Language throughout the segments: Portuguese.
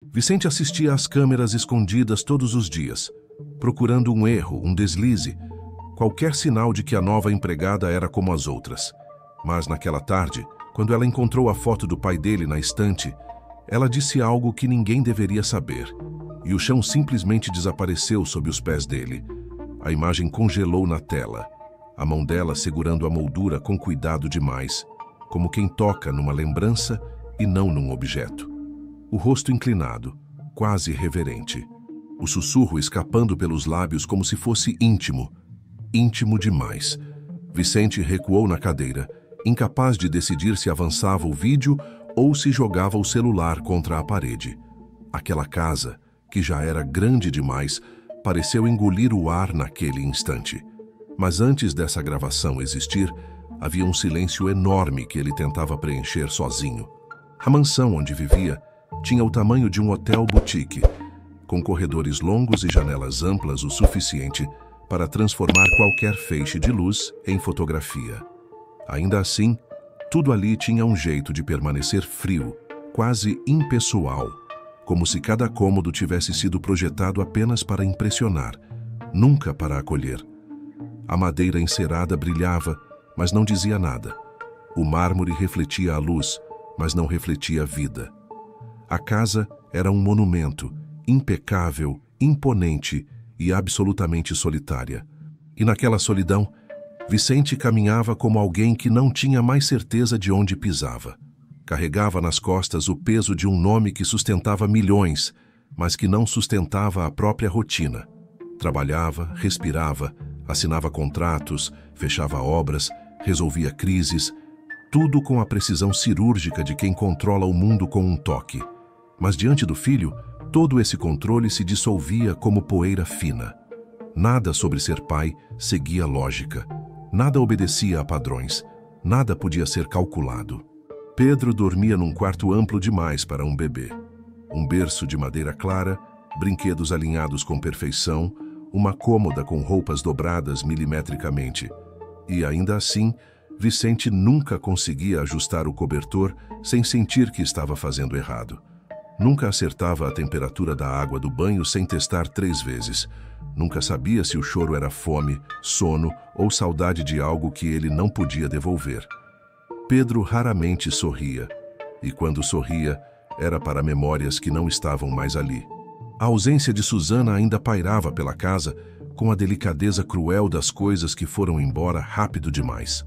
Vicente assistia às câmeras escondidas todos os dias, procurando um erro, um deslize, qualquer sinal de que a nova empregada era como as outras. Mas naquela tarde, quando ela encontrou a foto do pai dele na estante, ela disse algo que ninguém deveria saber, e o chão simplesmente desapareceu sob os pés dele. A imagem congelou na tela, a mão dela segurando a moldura com cuidado demais, como quem toca numa lembrança e não num objeto. O rosto inclinado, quase reverente. O sussurro escapando pelos lábios como se fosse íntimo. Íntimo demais. Vicente recuou na cadeira, incapaz de decidir se avançava o vídeo ou se jogava o celular contra a parede. Aquela casa, que já era grande demais, pareceu engolir o ar naquele instante. Mas antes dessa gravação existir, havia um silêncio enorme que ele tentava preencher sozinho. A mansão onde vivia tinha o tamanho de um hotel boutique, com corredores longos e janelas amplas o suficiente para transformar qualquer feixe de luz em fotografia. Ainda assim, tudo ali tinha um jeito de permanecer frio, quase impessoal, como se cada cômodo tivesse sido projetado apenas para impressionar, nunca para acolher. A madeira encerada brilhava, mas não dizia nada. O mármore refletia a luz, mas não refletia a vida. A casa era um monumento, impecável, imponente e absolutamente solitária. E naquela solidão, Vicente caminhava como alguém que não tinha mais certeza de onde pisava. Carregava nas costas o peso de um nome que sustentava milhões, mas que não sustentava a própria rotina. Trabalhava, respirava, assinava contratos, fechava obras, resolvia crises, tudo com a precisão cirúrgica de quem controla o mundo com um toque. Mas diante do filho, todo esse controle se dissolvia como poeira fina. Nada sobre ser pai seguia lógica. Nada obedecia a padrões. Nada podia ser calculado. Pedro dormia num quarto amplo demais para um bebê. Um berço de madeira clara, brinquedos alinhados com perfeição, uma cômoda com roupas dobradas milimetricamente. E ainda assim, Vicente nunca conseguia ajustar o cobertor sem sentir que estava fazendo errado. Nunca acertava a temperatura da água do banho sem testar 3 vezes. Nunca sabia se o choro era fome, sono ou saudade de algo que ele não podia devolver. Pedro raramente sorria, e quando sorria, era para memórias que não estavam mais ali. A ausência de Susana ainda pairava pela casa, com a delicadeza cruel das coisas que foram embora rápido demais.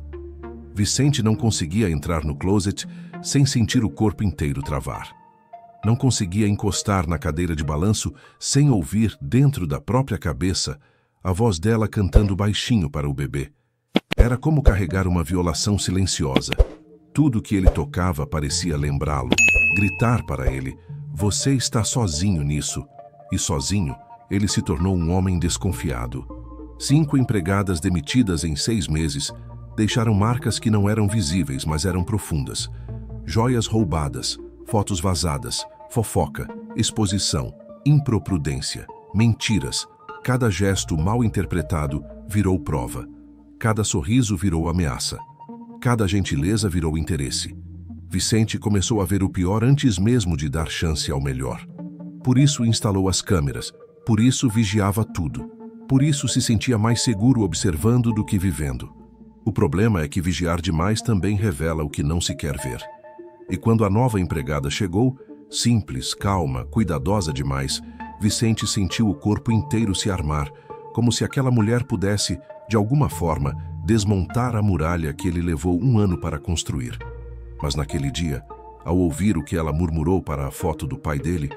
Vicente não conseguia entrar no closet sem sentir o corpo inteiro travar. Não conseguia encostar na cadeira de balanço sem ouvir, dentro da própria cabeça, a voz dela cantando baixinho para o bebê. Era como carregar uma violação silenciosa. Tudo que ele tocava parecia lembrá-lo, gritar para ele: "Você está sozinho nisso." E sozinho, ele se tornou um homem desconfiado. 5 empregadas demitidas em 6 meses deixaram marcas que não eram visíveis, mas eram profundas. Joias roubadas, fotos vazadas, fofoca, exposição, improprudência, mentiras. Cada gesto mal interpretado virou prova. Cada sorriso virou ameaça. Cada gentileza virou interesse. Vicente começou a ver o pior antes mesmo de dar chance ao melhor. Por isso instalou as câmeras, por isso vigiava tudo. Por isso se sentia mais seguro observando do que vivendo. O problema é que vigiar demais também revela o que não se quer ver. E quando a nova empregada chegou, simples, calma, cuidadosa demais, Vicente sentiu o corpo inteiro se armar, como se aquela mulher pudesse, de alguma forma, desmontar a muralha que ele levou 1 ano para construir. Mas naquele dia, ao ouvir o que ela murmurou para a foto do pai dele,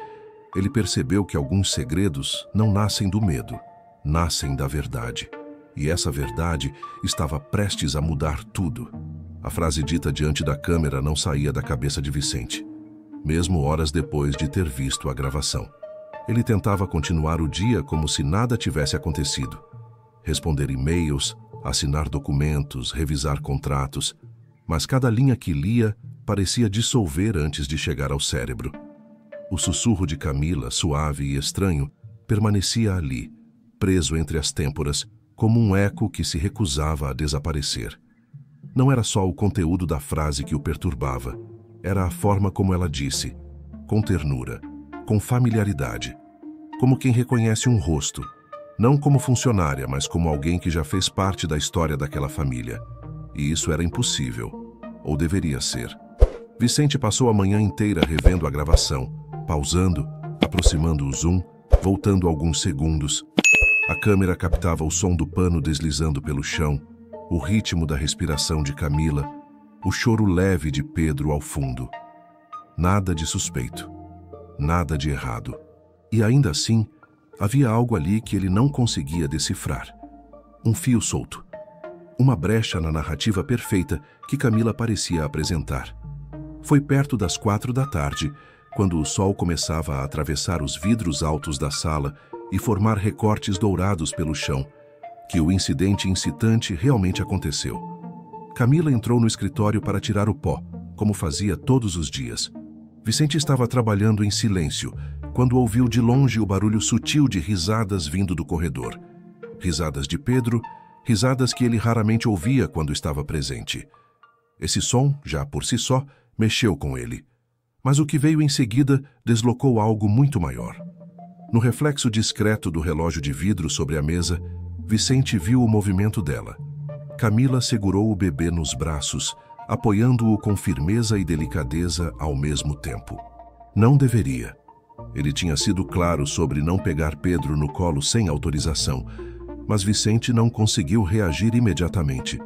ele percebeu que alguns segredos não nascem do medo, nascem da verdade. E essa verdade estava prestes a mudar tudo. A frase dita diante da câmera não saía da cabeça de Vicente, mesmo horas depois de ter visto a gravação. Ele tentava continuar o dia como se nada tivesse acontecido. Responder e-mails, assinar documentos, revisar contratos, mas cada linha que lia parecia dissolver antes de chegar ao cérebro. O sussurro de Camila, suave e estranho, permanecia ali, preso entre as têmporas, como um eco que se recusava a desaparecer. Não era só o conteúdo da frase que o perturbava, era a forma como ela disse, com ternura: com familiaridade, como quem reconhece um rosto, não como funcionária, mas como alguém que já fez parte da história daquela família. E isso era impossível, ou deveria ser. Vicente passou a manhã inteira revendo a gravação, pausando, aproximando o zoom, voltando alguns segundos. A câmera captava o som do pano deslizando pelo chão, o ritmo da respiração de Camila, o choro leve de Pedro ao fundo. Nada de suspeito, nada de errado. E ainda assim, havia algo ali que ele não conseguia decifrar. Um fio solto. Uma brecha na narrativa perfeita que Camila parecia apresentar. Foi perto das 4 da tarde, quando o sol começava a atravessar os vidros altos da sala e formar recortes dourados pelo chão, que o incidente incitante realmente aconteceu. Camila entrou no escritório para tirar o pó, como fazia todos os dias. Vicente estava trabalhando em silêncio, quando ouviu de longe o barulho sutil de risadas vindo do corredor. Risadas de Pedro, risadas que ele raramente ouvia quando estava presente. Esse som, já por si só, mexeu com ele. Mas o que veio em seguida deslocou algo muito maior. No reflexo discreto do relógio de vidro sobre a mesa, Vicente viu o movimento dela. Camila segurou o bebê nos braços, apoiando-o com firmeza e delicadeza ao mesmo tempo. Não deveria. Ele tinha sido claro sobre não pegar Pedro no colo sem autorização, mas Vicente não conseguiu reagir imediatamente.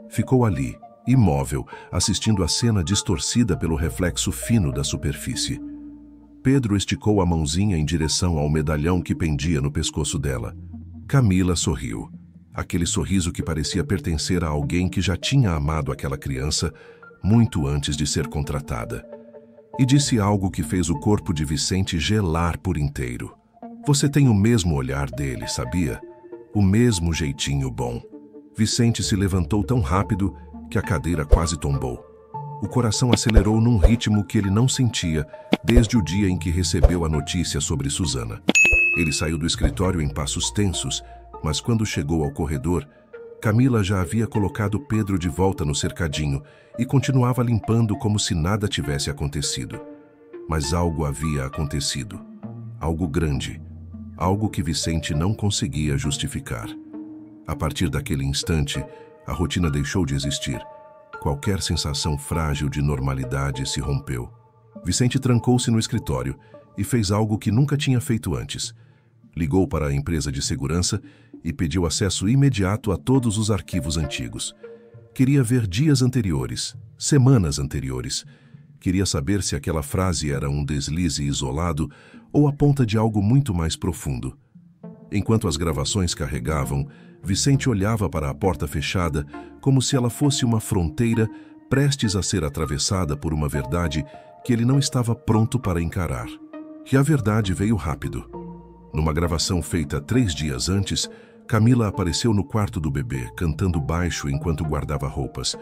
Ficou ali, imóvel, assistindo a cena distorcida pelo reflexo fino da superfície. Pedro esticou a mãozinha em direção ao medalhão que pendia no pescoço dela. Camila sorriu. Aquele sorriso que parecia pertencer a alguém que já tinha amado aquela criança muito antes de ser contratada. E disse algo que fez o corpo de Vicente gelar por inteiro. Você tem o mesmo olhar dele, sabia? O mesmo jeitinho bom. Vicente se levantou tão rápido que a cadeira quase tombou. O coração acelerou num ritmo que ele não sentia desde o dia em que recebeu a notícia sobre Susana. Ele saiu do escritório em passos tensos, mas quando chegou ao corredor, Camila já havia colocado Pedro de volta no cercadinho e continuava limpando como se nada tivesse acontecido. Mas algo havia acontecido. Algo grande. Algo que Vicente não conseguia justificar. A partir daquele instante, a rotina deixou de existir. Qualquer sensação frágil de normalidade se rompeu. Vicente trancou-se no escritório e fez algo que nunca tinha feito antes. Ligou para a empresa de segurança e pediu acesso imediato a todos os arquivos antigos. Queria ver dias anteriores, semanas anteriores. Queria saber se aquela frase era um deslize isolado ou a ponta de algo muito mais profundo. Enquanto as gravações carregavam, Vicente olhava para a porta fechada como se ela fosse uma fronteira prestes a ser atravessada por uma verdade que ele não estava pronto para encarar. E a verdade veio rápido. Numa gravação feita 3 dias antes, Camila apareceu no quarto do bebê, cantando baixo enquanto guardava roupas.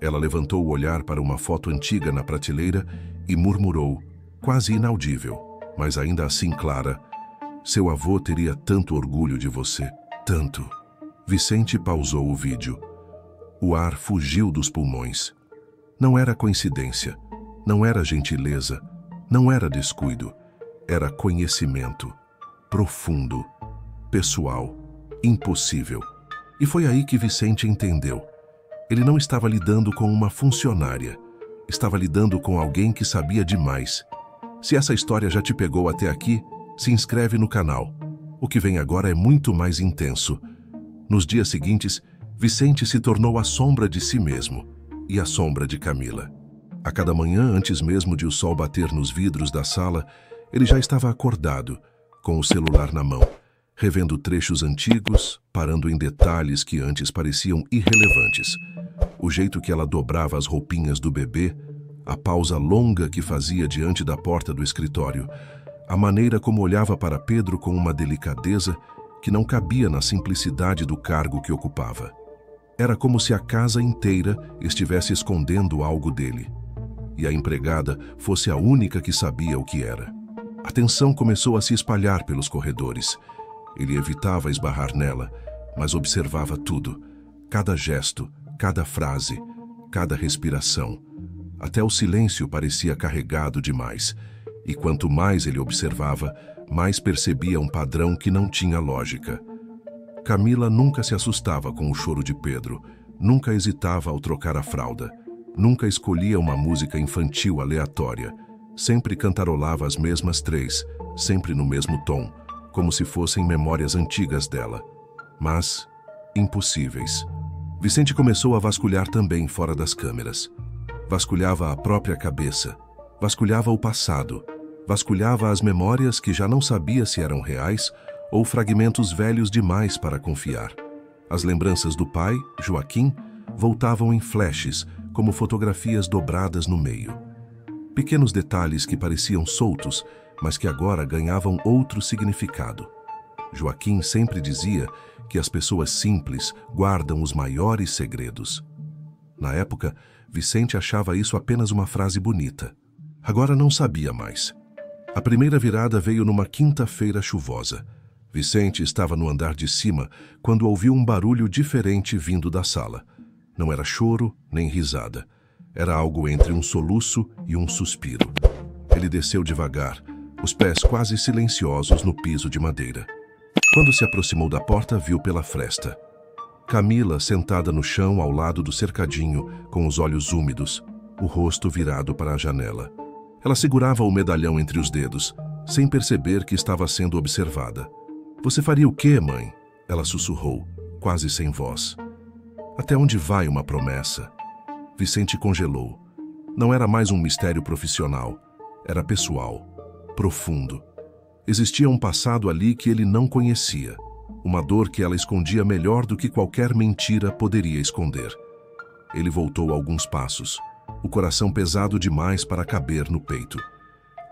Ela levantou o olhar para uma foto antiga na prateleira e murmurou, quase inaudível, mas ainda assim clara: seu avô teria tanto orgulho de você, tanto. Vicente pausou o vídeo. O ar fugiu dos pulmões. Não era coincidência, não era gentileza, não era descuido, era conhecimento. Profundo, pessoal, impossível. E foi aí que Vicente entendeu. Ele não estava lidando com uma funcionária. Estava lidando com alguém que sabia demais. Se essa história já te pegou até aqui, se inscreve no canal. O que vem agora é muito mais intenso. Nos dias seguintes, Vicente se tornou a sombra de si mesmo e a sombra de Camila. A cada manhã, antes mesmo de o sol bater nos vidros da sala, ele já estava acordado, com o celular na mão, revendo trechos antigos, parando em detalhes que antes pareciam irrelevantes. O jeito que ela dobrava as roupinhas do bebê, a pausa longa que fazia diante da porta do escritório, a maneira como olhava para Pedro com uma delicadeza que não cabia na simplicidade do cargo que ocupava. Era como se a casa inteira estivesse escondendo algo dele, e a empregada fosse a única que sabia o que era. A tensão começou a se espalhar pelos corredores. Ele evitava esbarrar nela, mas observava tudo, cada gesto, cada frase, cada respiração. Até o silêncio parecia carregado demais, E quanto mais ele observava, mais percebia um padrão que não tinha lógica. Camila nunca se assustava com o choro de Pedro, nunca hesitava ao trocar a fralda, nunca escolhia uma música infantil aleatória, sempre cantarolava as mesmas três, sempre no mesmo tom, como se fossem memórias antigas dela. Mas impossíveis. Vicente começou a vasculhar também fora das câmeras. Vasculhava a própria cabeça, vasculhava o passado, vasculhava as memórias que já não sabia se eram reais ou fragmentos velhos demais para confiar. As lembranças do pai, Joaquim, voltavam em flashes, como fotografias dobradas no meio. Pequenos detalhes que pareciam soltos, mas que agora ganhavam outro significado. Joaquim sempre dizia que as pessoas simples guardam os maiores segredos. Na época, Vicente achava isso apenas uma frase bonita. Agora não sabia mais. A primeira virada veio numa quinta-feira chuvosa. Vicente estava no andar de cima quando ouviu um barulho diferente vindo da sala. Não era choro nem risada. Era algo entre um soluço e um suspiro. Ele desceu devagar, os pés quase silenciosos no piso de madeira. Quando se aproximou da porta, viu pela fresta Camila sentada no chão ao lado do cercadinho, com os olhos úmidos, o rosto virado para a janela. Ela segurava o medalhão entre os dedos, sem perceber que estava sendo observada. "Você faria o quê, mãe?" Ela sussurrou, quase sem voz. "Até onde vai uma promessa?" Vicente congelou. Não era mais um mistério profissional, era pessoal, profundo. Existia um passado ali que ele não conhecia, uma dor que ela escondia melhor do que qualquer mentira poderia esconder. Ele voltou alguns passos, o coração pesado demais para caber no peito.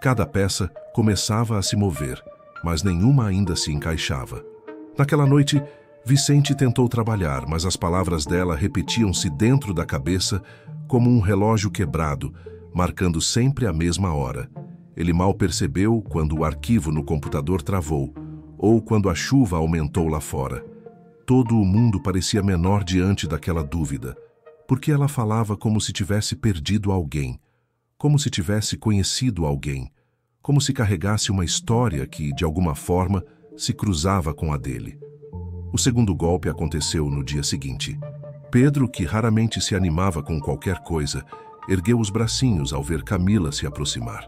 Cada peça começava a se mover, mas nenhuma ainda se encaixava. Naquela noite, Vicente tentou trabalhar, mas as palavras dela repetiam-se dentro da cabeça como um relógio quebrado, marcando sempre a mesma hora. Ele mal percebeu quando o arquivo no computador travou, ou quando a chuva aumentou lá fora. Todo o mundo parecia menor diante daquela dúvida, porque ela falava como se tivesse perdido alguém, como se tivesse conhecido alguém, como se carregasse uma história que, de alguma forma, se cruzava com a dele. O segundo golpe aconteceu no dia seguinte. Pedro, que raramente se animava com qualquer coisa, ergueu os bracinhos ao ver Camila se aproximar.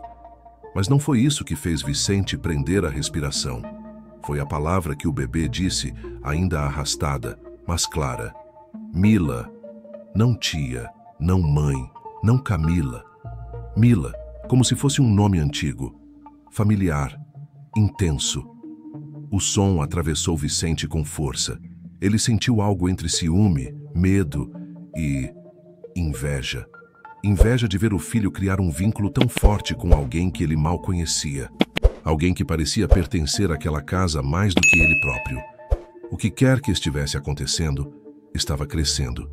Mas não foi isso que fez Vicente prender a respiração. Foi a palavra que o bebê disse, ainda arrastada, mas clara. Mila. Não tia, não mãe, não Camila. Mila, como se fosse um nome antigo. Familiar, intenso. O som atravessou Vicente com força. Ele sentiu algo entre ciúme, medo e inveja. Inveja de ver o filho criar um vínculo tão forte com alguém que ele mal conhecia. Alguém que parecia pertencer àquela casa mais do que ele próprio. O que quer que estivesse acontecendo, estava crescendo.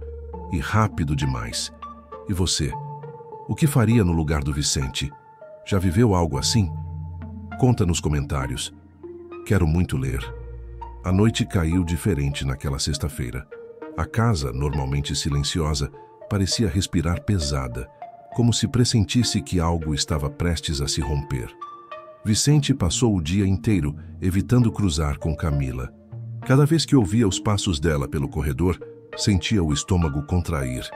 E rápido demais. E você? O que faria no lugar do Vicente? Já viveu algo assim? Conta nos comentários. Quero muito ler. A noite caiu diferente naquela sexta-feira. A casa, normalmente silenciosa, parecia respirar pesada, como se pressentisse que algo estava prestes a se romper. Vicente passou o dia inteiro evitando cruzar com Camila. Cada vez que ouvia os passos dela pelo corredor, sentia o estômago contrair.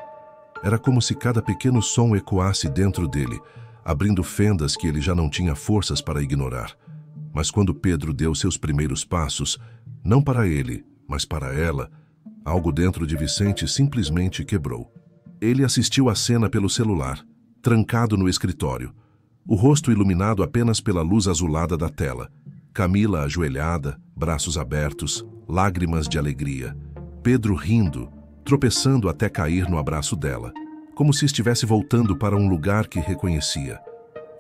Era como se cada pequeno som ecoasse dentro dele, abrindo fendas que ele já não tinha forças para ignorar. Mas quando Pedro deu seus primeiros passos, não para ele, mas para ela, algo dentro de Vicente simplesmente quebrou. Ele assistiu à cena pelo celular, trancado no escritório, o rosto iluminado apenas pela luz azulada da tela. Camila ajoelhada, braços abertos, lágrimas de alegria. Pedro rindo, tropeçando até cair no abraço dela, como se estivesse voltando para um lugar que reconhecia.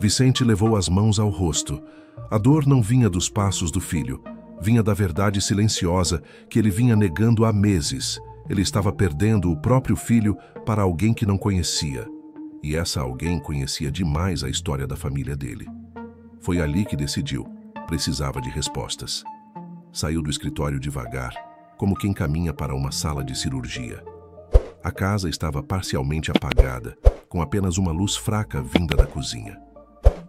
Vicente levou as mãos ao rosto. A dor não vinha dos passos do filho, vinha da verdade silenciosa que ele vinha negando há meses. Ele estava perdendo o próprio filho para alguém que não conhecia. E essa alguém conhecia demais a história da família dele. Foi ali que decidiu. Precisava de respostas. Saiu do escritório devagar, como quem caminha para uma sala de cirurgia. A casa estava parcialmente apagada, com apenas uma luz fraca vinda da cozinha.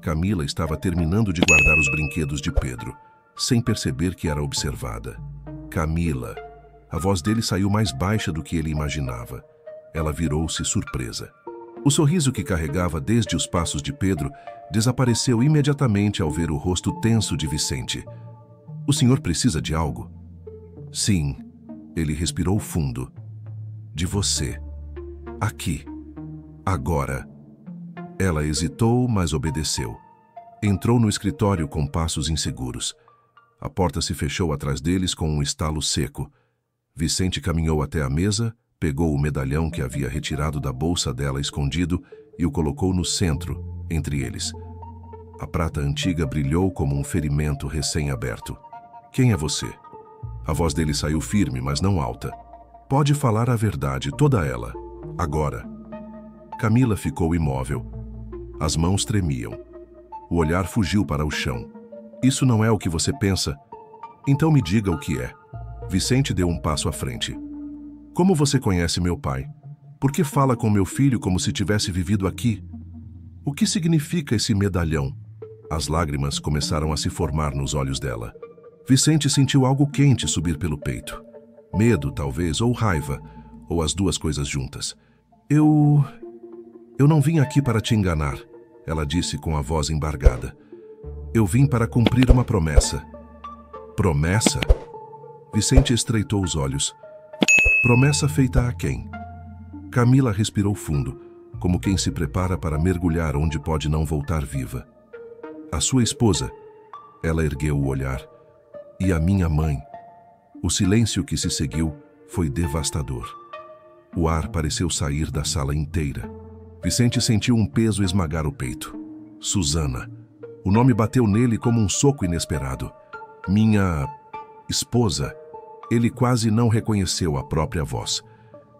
Camila estava terminando de guardar os brinquedos de Pedro, sem perceber que era observada. Camila. A voz dele saiu mais baixa do que ele imaginava. Ela virou-se surpresa. O sorriso que carregava desde os passos de Pedro desapareceu imediatamente ao ver o rosto tenso de Vicente. "O senhor precisa de algo?" "Sim." Ele respirou fundo. "De você. Aqui. Agora." Ela hesitou, mas obedeceu. Entrou no escritório com passos inseguros. A porta se fechou atrás deles com um estalo seco. Vicente caminhou até a mesa, pegou o medalhão que havia retirado da bolsa dela escondido e o colocou no centro, entre eles. A prata antiga brilhou como um ferimento recém-aberto. "Quem é você?" A voz dele saiu firme, mas não alta. "Pode falar a verdade, toda ela. Agora." Camila ficou imóvel. As mãos tremiam. O olhar fugiu para o chão. "Isso não é o que você pensa? Então me diga o que é." Vicente deu um passo à frente. "Como você conhece meu pai? Por que fala com meu filho como se tivesse vivido aqui? O que significa esse medalhão?" As lágrimas começaram a se formar nos olhos dela. Vicente sentiu algo quente subir pelo peito. Medo, talvez, ou raiva, ou as duas coisas juntas. Eu não vim aqui para te enganar," ela disse com a voz embargada. "Eu vim para cumprir uma promessa." "Promessa?" Vicente estreitou os olhos. "Promessa feita a quem?" Camila respirou fundo, como quem se prepara para mergulhar onde pode não voltar viva. "A sua esposa." Ela ergueu o olhar. "E a minha mãe." O silêncio que se seguiu foi devastador. O ar pareceu sair da sala inteira. Vicente sentiu um peso esmagar o peito. Susana. O nome bateu nele como um soco inesperado. "Minha esposa." Ele quase não reconheceu a própria voz.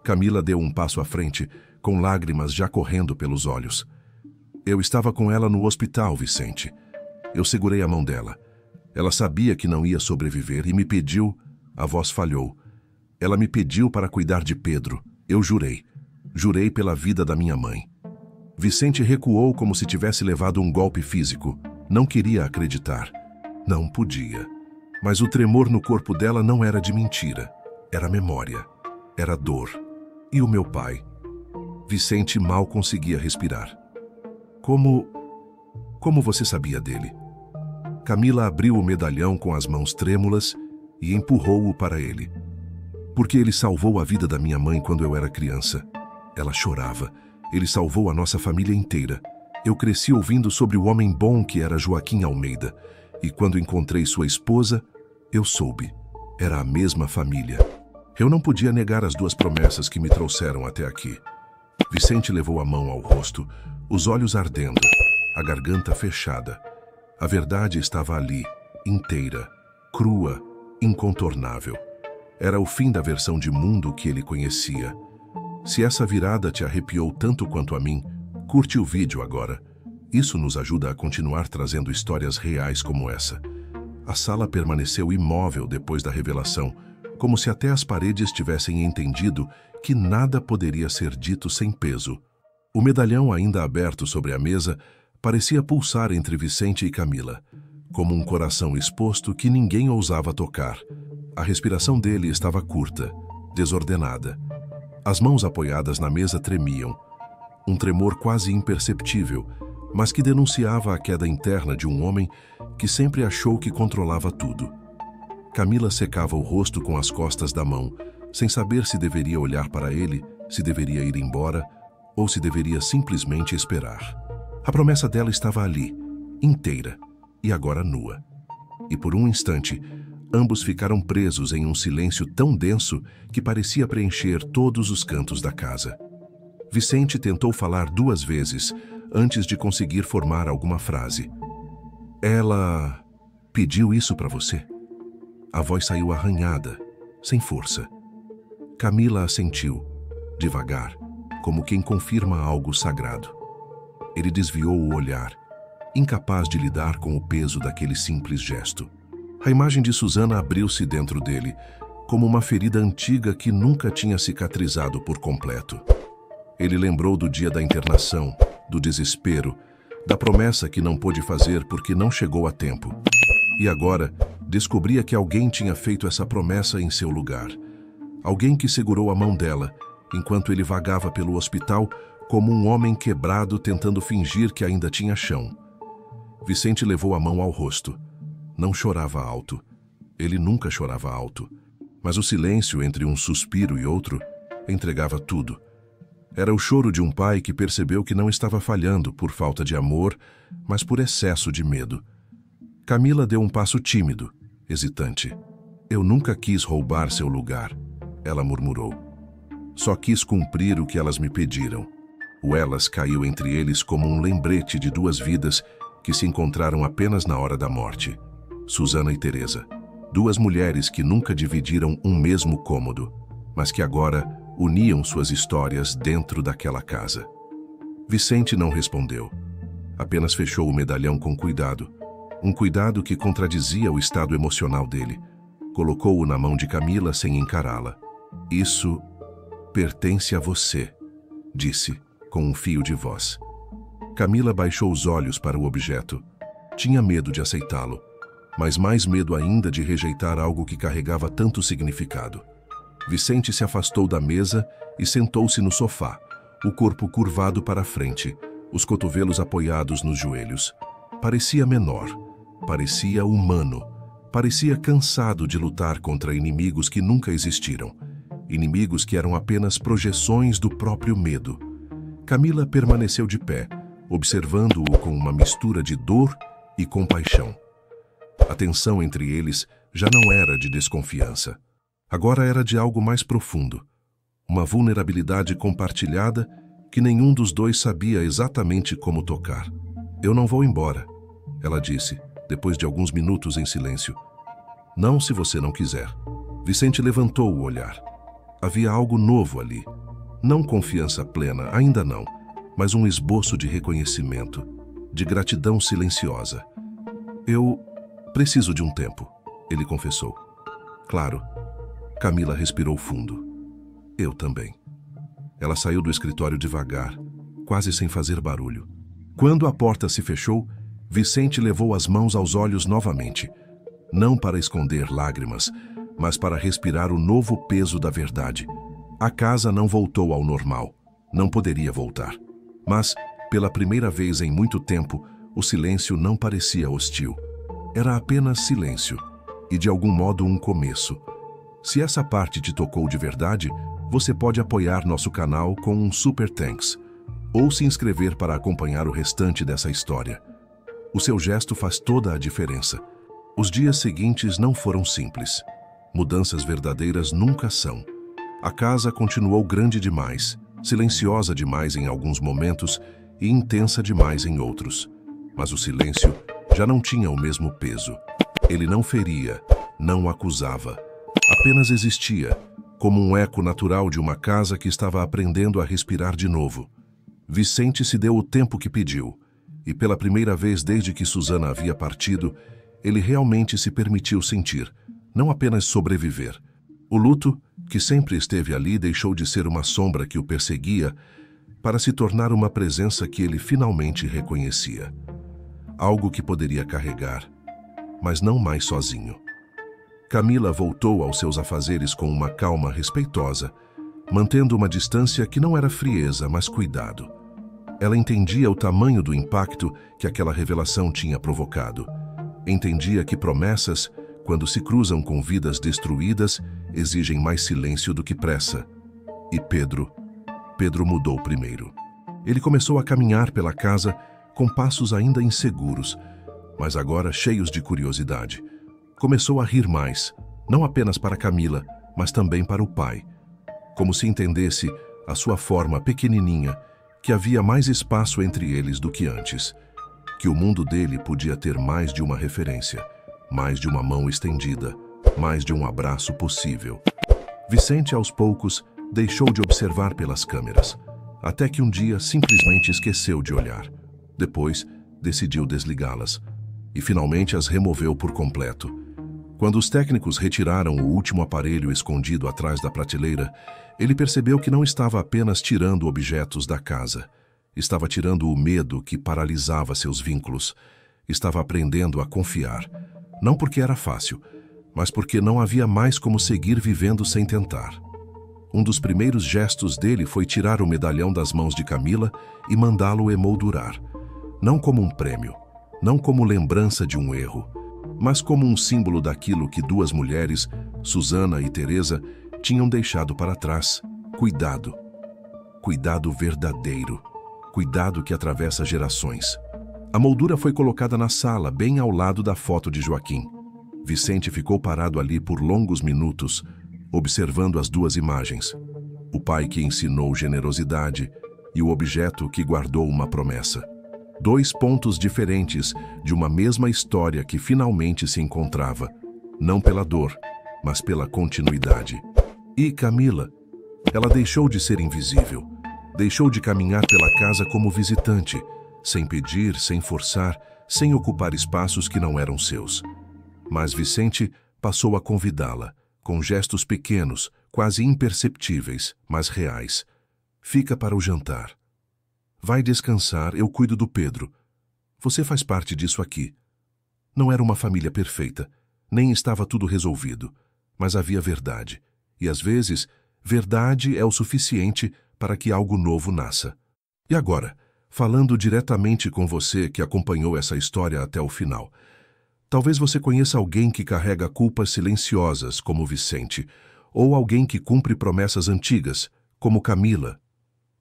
Camila deu um passo à frente, com lágrimas já correndo pelos olhos. "Eu estava com ela no hospital, Vicente. Eu segurei a mão dela. Ela sabia que não ia sobreviver e me pediu..." A voz falhou. "Ela me pediu para cuidar de Pedro. Eu jurei. Jurei pela vida da minha mãe." Vicente recuou como se tivesse levado um golpe físico. Não queria acreditar. Não podia. Mas o tremor no corpo dela não era de mentira. Era memória. Era dor. E o meu pai? Vicente mal conseguia respirar. Como você sabia dele?" Camila abriu o medalhão com as mãos trêmulas e empurrou-o para ele. "Porque ele salvou a vida da minha mãe quando eu era criança." Ela chorava. "Ele salvou a nossa família inteira. Eu cresci ouvindo sobre o homem bom que era Joaquim Almeida. E quando encontrei sua esposa, eu soube. Era a mesma família. Eu não podia negar as duas promessas que me trouxeram até aqui." Vicente levou a mão ao rosto, os olhos ardendo, a garganta fechada. A verdade estava ali, inteira, crua, incontornável. Era o fim da versão de mundo que ele conhecia. Se essa virada te arrepiou tanto quanto a mim, curte o vídeo agora. Isso nos ajuda a continuar trazendo histórias reais como essa. A sala permaneceu imóvel depois da revelação, como se até as paredes tivessem entendido que nada poderia ser dito sem peso. O medalhão ainda aberto sobre a mesa parecia pulsar entre Vicente e Camila, como um coração exposto que ninguém ousava tocar. A respiração dele estava curta, desordenada. As mãos apoiadas na mesa tremiam. Um tremor quase imperceptível, mas que denunciava a queda interna de um homem que sempre achou que controlava tudo. Camila secava o rosto com as costas da mão, sem saber se deveria olhar para ele, se deveria ir embora ou se deveria simplesmente esperar. A promessa dela estava ali, inteira, e agora nua. E por um instante, ambos ficaram presos em um silêncio tão denso que parecia preencher todos os cantos da casa. Vicente tentou falar 2 vezes antes de conseguir formar alguma frase. "Ela pediu isso para você?" A voz saiu arranhada, sem força. Camila assentiu, devagar, como quem confirma algo sagrado. Ele desviou o olhar, incapaz de lidar com o peso daquele simples gesto. A imagem de Susana abriu-se dentro dele, como uma ferida antiga que nunca tinha cicatrizado por completo. Ele lembrou do dia da internação, do desespero, da promessa que não pôde fazer porque não chegou a tempo. E agora, descobria que alguém tinha feito essa promessa em seu lugar. Alguém que segurou a mão dela, enquanto ele vagava pelo hospital como um homem quebrado tentando fingir que ainda tinha chão. Vicente levou a mão ao rosto. Não chorava alto. Ele nunca chorava alto. Mas o silêncio entre um suspiro e outro entregava tudo. Era o choro de um pai que percebeu que não estava falhando por falta de amor, mas por excesso de medo. Camila deu um passo tímido, hesitante. Eu nunca quis roubar seu lugar, ela murmurou. Só quis cumprir o que elas me pediram. O elas caiu entre eles como um lembrete de duas vidas que se encontraram apenas na hora da morte. Susana e Teresa. Duas mulheres que nunca dividiram um mesmo cômodo, mas que agora uniam suas histórias dentro daquela casa. Vicente não respondeu. Apenas fechou o medalhão com cuidado. Um cuidado que contradizia o estado emocional dele. Colocou-o na mão de Camila sem encará-la. Isso pertence a você, disse, com um fio de voz. Camila baixou os olhos para o objeto. Tinha medo de aceitá-lo, mas mais medo ainda de rejeitar algo que carregava tanto significado. Vicente se afastou da mesa e sentou-se no sofá, o corpo curvado para a frente, os cotovelos apoiados nos joelhos. Parecia menor, parecia humano, parecia cansado de lutar contra inimigos que nunca existiram, inimigos que eram apenas projeções do próprio medo. Camila permaneceu de pé, observando-o com uma mistura de dor e compaixão. A tensão entre eles já não era de desconfiança. Agora era de algo mais profundo. Uma vulnerabilidade compartilhada que nenhum dos dois sabia exatamente como tocar. Eu não vou embora, ela disse, depois de alguns minutos em silêncio. Não se você não quiser. Vicente levantou o olhar. Havia algo novo ali. Não confiança plena, ainda não, mas um esboço de reconhecimento, de gratidão silenciosa. Eu preciso de um tempo, ele confessou. Claro. Camila respirou fundo. Eu também. Ela saiu do escritório devagar, quase sem fazer barulho. Quando a porta se fechou, Vicente levou as mãos aos olhos novamente, não para esconder lágrimas, mas para respirar o novo peso da verdade. A casa não voltou ao normal, não poderia voltar. Mas, pela primeira vez em muito tempo, o silêncio não parecia hostil. Era apenas silêncio, e de algum modo um começo. Se essa parte te tocou de verdade, você pode apoiar nosso canal com um Super Thanks, ou se inscrever para acompanhar o restante dessa história. O seu gesto faz toda a diferença. Os dias seguintes não foram simples. Mudanças verdadeiras nunca são. A casa continuou grande demais, silenciosa demais em alguns momentos e intensa demais em outros. Mas o silêncio já não tinha o mesmo peso. Ele não feria, não acusava. Apenas existia, como um eco natural de uma casa que estava aprendendo a respirar de novo. Vicente se deu o tempo que pediu, e pela primeira vez desde que Susana havia partido, ele realmente se permitiu sentir, não apenas sobreviver. O luto, que sempre esteve ali, deixou de ser uma sombra que o perseguia para se tornar uma presença que ele finalmente reconhecia. Algo que poderia carregar, mas não mais sozinho. Camila voltou aos seus afazeres com uma calma respeitosa, mantendo uma distância que não era frieza, mas cuidado. Ela entendia o tamanho do impacto que aquela revelação tinha provocado. Entendia que promessas, quando se cruzam com vidas destruídas, exigem mais silêncio do que pressa. E Pedro mudou primeiro. Ele começou a caminhar pela casa com passos ainda inseguros, mas agora cheios de curiosidade. Começou a rir mais, não apenas para Camila, mas também para o pai. Como se entendesse, a sua forma pequenininha, que havia mais espaço entre eles do que antes. Que o mundo dele podia ter mais de uma referência, mais de uma mão estendida, mais de um abraço possível. Vicente, aos poucos, deixou de observar pelas câmeras, até que um dia simplesmente esqueceu de olhar. Depois, decidiu desligá-las, e finalmente as removeu por completo. Quando os técnicos retiraram o último aparelho escondido atrás da prateleira, ele percebeu que não estava apenas tirando objetos da casa. Estava tirando o medo que paralisava seus vínculos. Estava aprendendo a confiar. Não porque era fácil, mas porque não havia mais como seguir vivendo sem tentar. Um dos primeiros gestos dele foi tirar o medalhão das mãos de Camila e mandá-lo emoldurar. Não como um prêmio, não como lembrança de um erro, mas como um símbolo daquilo que duas mulheres, Susana e Teresa, tinham deixado para trás. Cuidado. Cuidado verdadeiro. Cuidado que atravessa gerações. A moldura foi colocada na sala, bem ao lado da foto de Joaquim. Vicente ficou parado ali por longos minutos, observando as duas imagens. O pai que ensinou generosidade e o objeto que guardou uma promessa. Dois pontos diferentes de uma mesma história que finalmente se encontrava, não pela dor, mas pela continuidade. E Camila? Ela deixou de ser invisível. Deixou de caminhar pela casa como visitante, sem pedir, sem forçar, sem ocupar espaços que não eram seus. Mas Vicente passou a convidá-la, com gestos pequenos, quase imperceptíveis, mas reais. Fica para o jantar. Vai descansar, eu cuido do Pedro. Você faz parte disso aqui. Não era uma família perfeita, nem estava tudo resolvido, mas havia verdade. E às vezes, verdade é o suficiente para que algo novo nasça. E agora, falando diretamente com você que acompanhou essa história até o final, talvez você conheça alguém que carrega culpas silenciosas, como Vicente, ou alguém que cumpre promessas antigas, como Camila.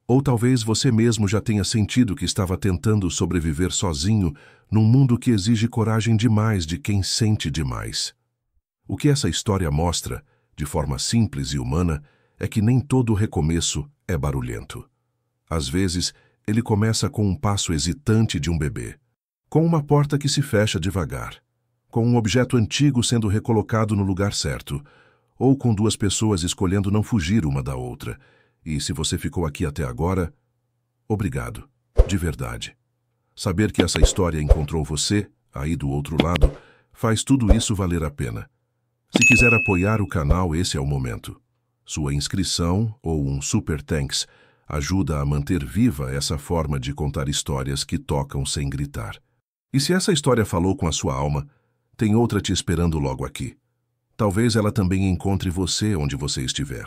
Ou talvez você mesmo já tenha sentido que estava tentando sobreviver sozinho num mundo que exige coragem demais de quem sente demais. O que essa história mostra, de forma simples e humana, é que nem todo recomeço é barulhento. Às vezes, ele começa com um passo hesitante de um bebê, com uma porta que se fecha devagar, com um objeto antigo sendo recolocado no lugar certo, ou com duas pessoas escolhendo não fugir uma da outra. E se você ficou aqui até agora, obrigado, de verdade. Saber que essa história encontrou você, aí do outro lado, faz tudo isso valer a pena. Se quiser apoiar o canal, esse é o momento. Sua inscrição ou um Super Thanks ajuda a manter viva essa forma de contar histórias que tocam sem gritar. E se essa história falou com a sua alma, tem outra te esperando logo aqui. Talvez ela também encontre você onde você estiver.